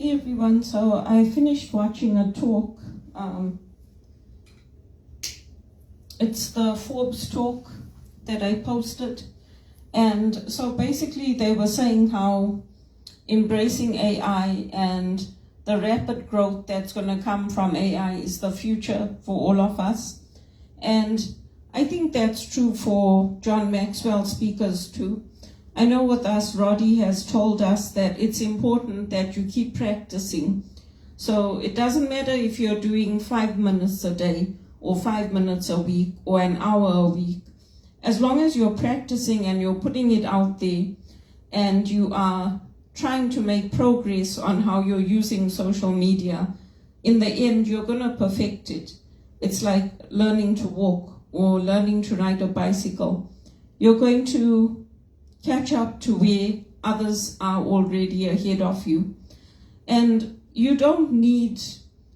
Hey everyone, so I finished watching a talk. It's the Forbes talk that I posted. And so basically they were saying how embracing AI and the rapid growth that's going to come from AI is the future for all of us. And I think that's true for John Maxwell speakers too. I know with us, Roddy has told us that it's important that you keep practicing. So it doesn't matter if you're doing 5 minutes a day or 5 minutes a week or an hour a week. As long as you're practicing and you're putting it out there and you are trying to make progress on how you're using social media, in the end, you're going to perfect it. It's like learning to walk or learning to ride a bicycle. You're going to catch up to where others are already ahead of you. And you don't need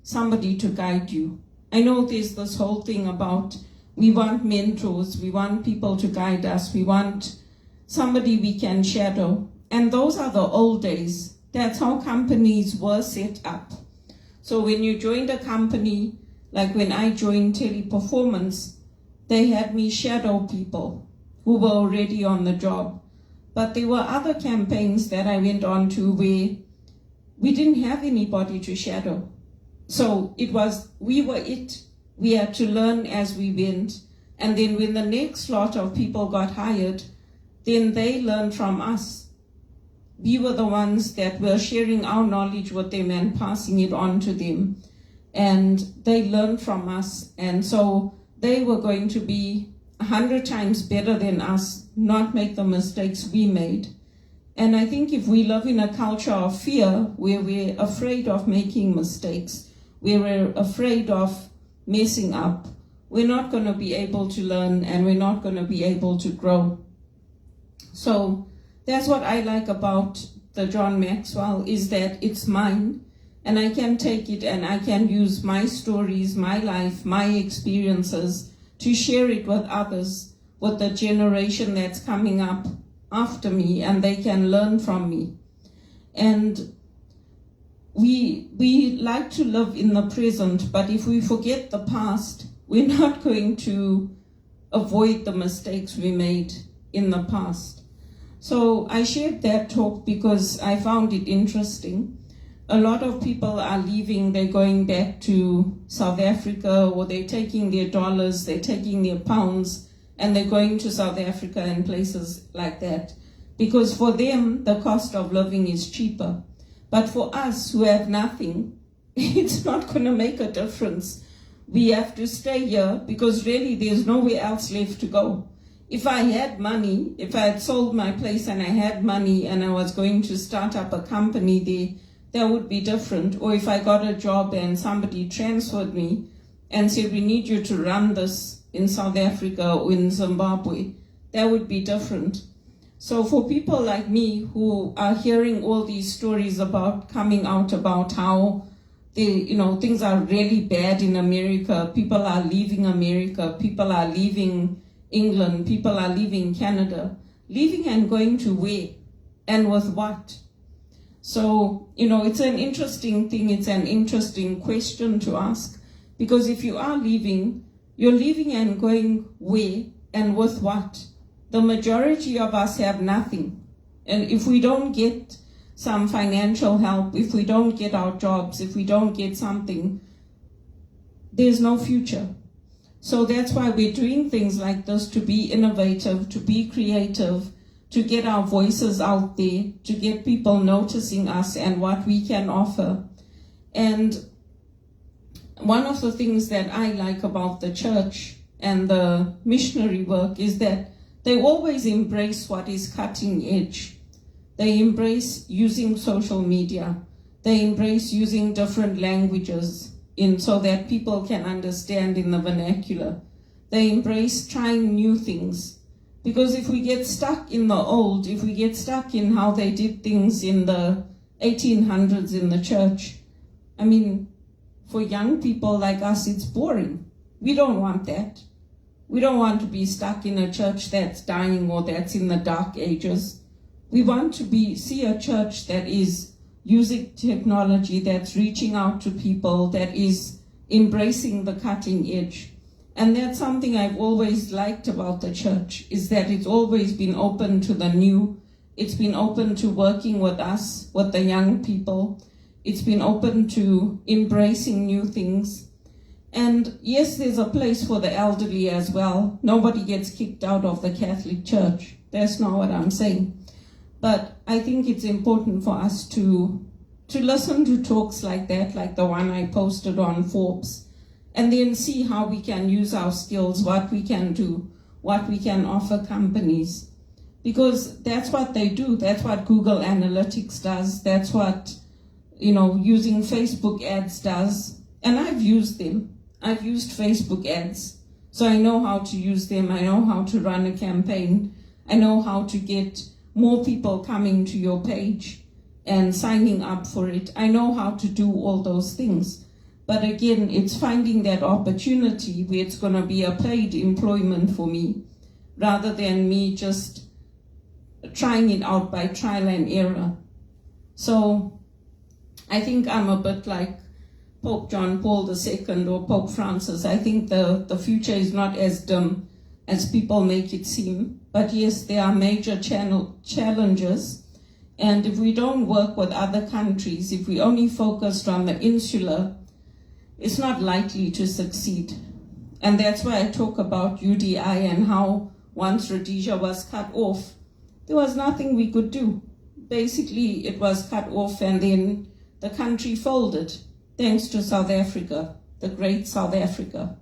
somebody to guide you. I know there's this whole thing about we want mentors, we want people to guide us, we want somebody we can shadow. And those are the old days. That's how companies were set up. So when you joined a company, like when I joined Teleperformance, they had me shadow people who were already on the job. But there were other campaigns that I went on to where we didn't have anybody to shadow. So we were it. We had to learn as we went. And then when the next lot of people got hired, then they learned from us. We were the ones that were sharing our knowledge with them and passing it on to them. And they learned from us. And so they were going to be 100 times better than us, not make the mistakes we made. And I think if we live in a culture of fear, where we're afraid of making mistakes, where we're afraid of messing up, we're not going to be able to learn and we're not going to be able to grow. So that's what I like about the John Maxwell, is that it's mine and I can take it and I can use my stories, my life, my experiences to share it with others, with the generation that's coming up after me, and they can learn from me. And we like to live in the present, but if we forget the past, we're not going to avoid the mistakes we made in the past. So I shared that talk because I found it interesting. A lot of people are leaving, they're going back to South Africa, or they're taking their dollars, they're taking their pounds, and they're going to South Africa and places like that. Because for them, the cost of living is cheaper. But for us who have nothing, it's not going to make a difference. We have to stay here because really there's nowhere else left to go. If I had money, if I had sold my place and I had money and I was going to start up a company there, that would be different. Or if I got a job and somebody transferred me and said, we need you to run this in South Africa or in Zimbabwe, that would be different. So for people like me who are hearing all these stories about coming out about how things are really bad in America, people are leaving America, people are leaving England, people are leaving Canada, leaving and going to where and with what? So, it's an interesting thing, it's an interesting question to ask, because if you are leaving, you're leaving and going where and with what? The majority of us have nothing. And if we don't get some financial help, if we don't get our jobs, if we don't get something, there's no future. So that's why we're doing things like this, to be innovative, to be creative, to get our voices out there, to get people noticing us and what we can offer. And one of the things that I like about the church and the missionary work is that they always embrace what is cutting edge. They embrace using social media. They embrace using different languages so that people can understand in the vernacular. They embrace trying new things. Because if we get stuck in the old, if we get stuck in how they did things in the 1800s in the church, for young people like us, it's boring. We don't want that. We don't want to be stuck in a church that's dying or that's in the dark ages. We want to see a church that is using technology that's reaching out to people, that is embracing the cutting edge. And that's something I've always liked about the church, is that it's always been open to the new. It's been open to working with us, with the young people. It's been open to embracing new things. And yes, there's a place for the elderly as well. Nobody gets kicked out of the Catholic Church. That's not what I'm saying. But I think it's important for us to listen to talks like that, like the one I posted on Forbes, and then see how we can use our skills, what we can do, what we can offer companies. Because that's what they do. That's what Google Analytics does. That's what, using Facebook ads does. And I've used them. I've used Facebook ads. So I know how to use them. I know how to run a campaign. I know how to get more people coming to your page and signing up for it. I know how to do all those things. But again, it's finding that opportunity where it's going to be a paid employment for me, rather than me just trying it out by trial and error. So I think I'm a bit like Pope John Paul II or Pope Francis. I think the future is not as dim as people make it seem. But yes, there are major challenges. And if we don't work with other countries, if we only focused on the insular, it's not likely to succeed. And that's why I talk about UDI and how once Rhodesia was cut off, there was nothing we could do. Basically, it was cut off and then the country folded, thanks to South Africa, the great South Africa.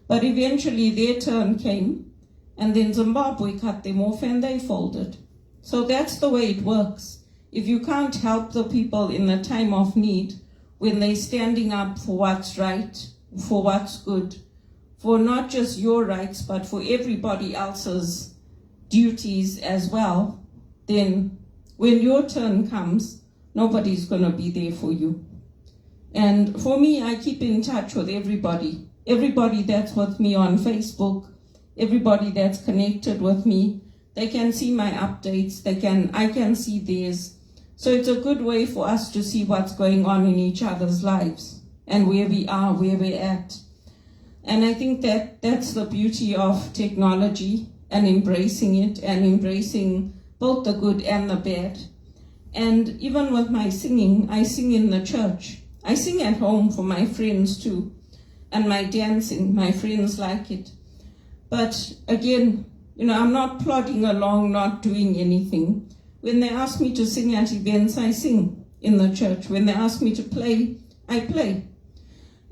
But eventually their turn came, and then Zimbabwe cut them off and they folded. So that's the way it works. If you can't help the people in a time of need, when they're standing up for what's right, for what's good, for not just your rights, but for everybody else's duties as well, then when your turn comes, nobody's going to be there for you. And for me, I keep in touch with everybody. Everybody that's with me on Facebook, everybody that's connected with me, they can see my updates, I can see theirs. So it's a good way for us to see what's going on in each other's lives and where we are, where we're at. And I think that's the beauty of technology, and embracing it, and embracing both the good and the bad. And even with my singing, I sing in the church. I sing at home for my friends too. And my dancing, my friends like it. But again, I'm not plodding along, not doing anything. When they ask me to sing at events, I sing in the church. When they ask me to play, I play.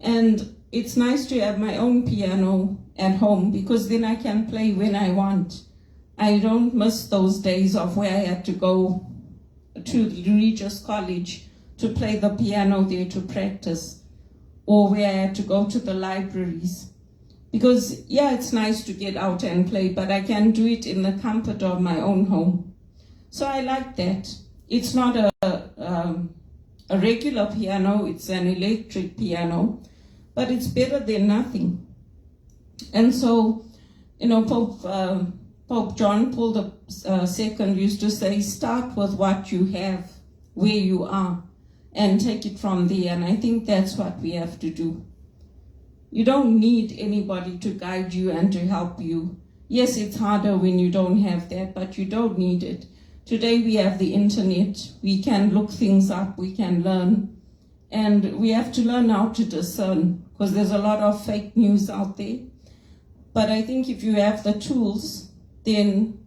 And it's nice to have my own piano at home, because then I can play when I want. I don't miss those days of where I had to go to Regis College to play the piano there to practice, or where I had to go to the libraries. Because, yeah, it's nice to get out and play, but I can do it in the comfort of my own home. So I like that. It's not a regular piano, it's an electric piano, but it's better than nothing. And so, Pope John Paul II used to say, start with what you have, where you are, and take it from there. And I think that's what we have to do. You don't need anybody to guide you and to help you. Yes, it's harder when you don't have that, but you don't need it. Today we have the internet. We can look things up, we can learn. And we have to learn how to discern, because there's a lot of fake news out there. But I think if you have the tools, then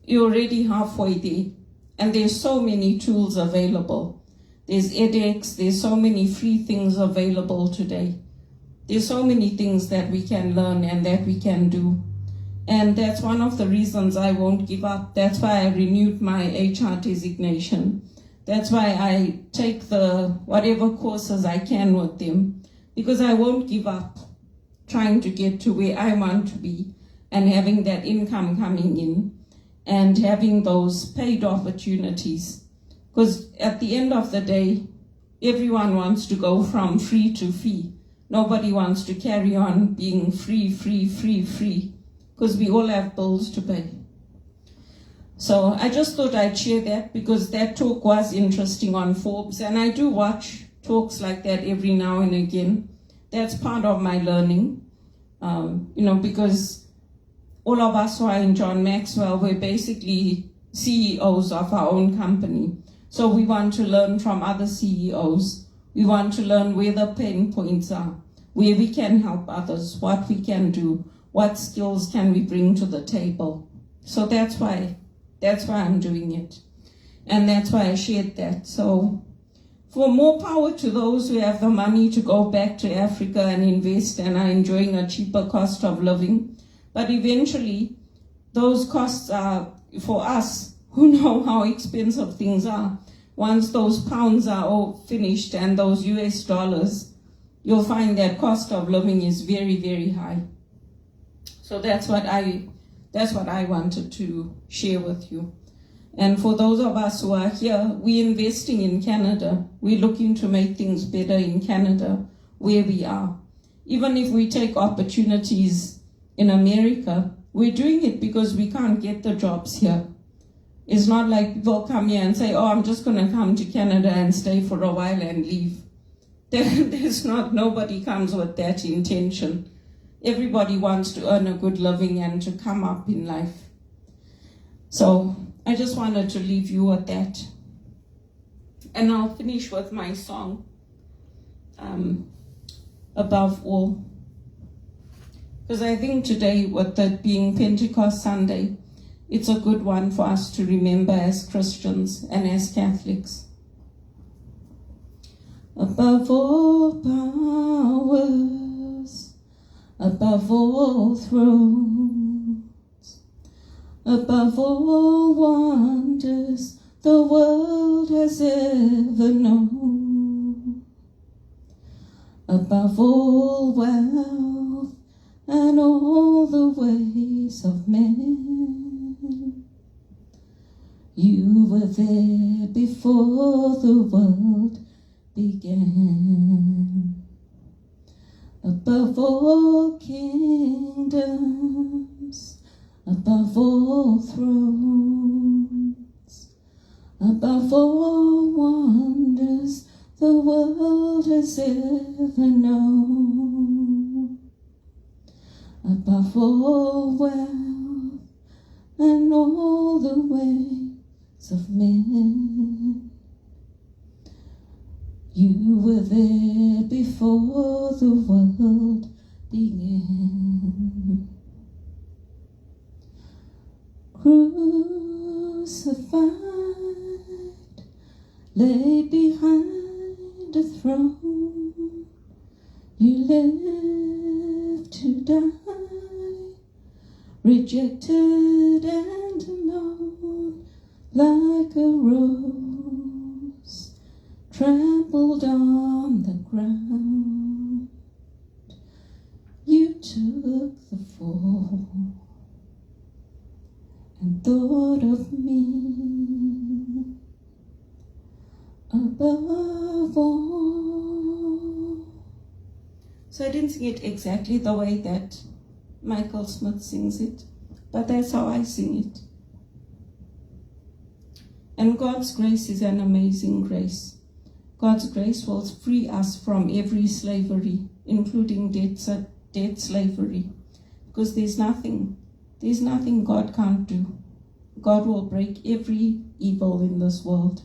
you're already halfway there. And there's so many tools available. There's edX, there's so many free things available today. There's so many things that we can learn and that we can do. And that's one of the reasons I won't give up. That's why I renewed my HR designation. That's why I take whatever courses I can with them, because I won't give up trying to get to where I want to be, and having that income coming in and having those paid opportunities. Because at the end of the day, everyone wants to go from free to fee. Nobody wants to carry on being free, because we all have bills to pay. So I just thought I'd share that because that talk was interesting on Forbes, and I do watch talks like that every now and again. That's part of my learning, because all of us who are in John Maxwell, we're basically CEOs of our own company. So we want to learn from other CEOs. We want to learn where the pain points are, where we can help others, what we can do, what skills can we bring to the table. So that's why I'm doing it. And that's why I shared that. So for more power to those who have the money to go back to Africa and invest and are enjoying a cheaper cost of living. But eventually, those costs are for us who know how expensive things are. Once those pounds are all finished and those US dollars, you'll find that cost of living is very, very high. So that's what I wanted to share with you. And for those of us who are here, we're investing in Canada. We're looking to make things better in Canada, where we are. Even if we take opportunities in America, we're doing it because we can't get the jobs here. It's not like people come here and say, oh, I'm just going to come to Canada and stay for a while and leave. Nobody comes with that intention. Everybody wants to earn a good living and to come up in life. So I just wanted to leave you with that. And I'll finish with my song, Above All. Because I think today, with that being Pentecost Sunday, it's a good one for us to remember as Christians and as Catholics. Above all powers, above all thrones, above all wonders the world has ever known, above all wealth and all the ways of men, you were there before the world began. Above all kingdoms, above all thrones, above all wonders the world has ever known, above all wealth and all the ways of men, you were there before the world began. Crucified, laid behind a throne, you lived to die, rejected and alone, like a rose trampled on the ground. You took the fall and thought of me above all. So I didn't sing it exactly the way that Michael Smith sings it, but that's how I sing it. And God's grace is an amazing grace. God's grace will free us from every slavery, including debt slavery, because there's nothing God can't do. God will break every evil in this world.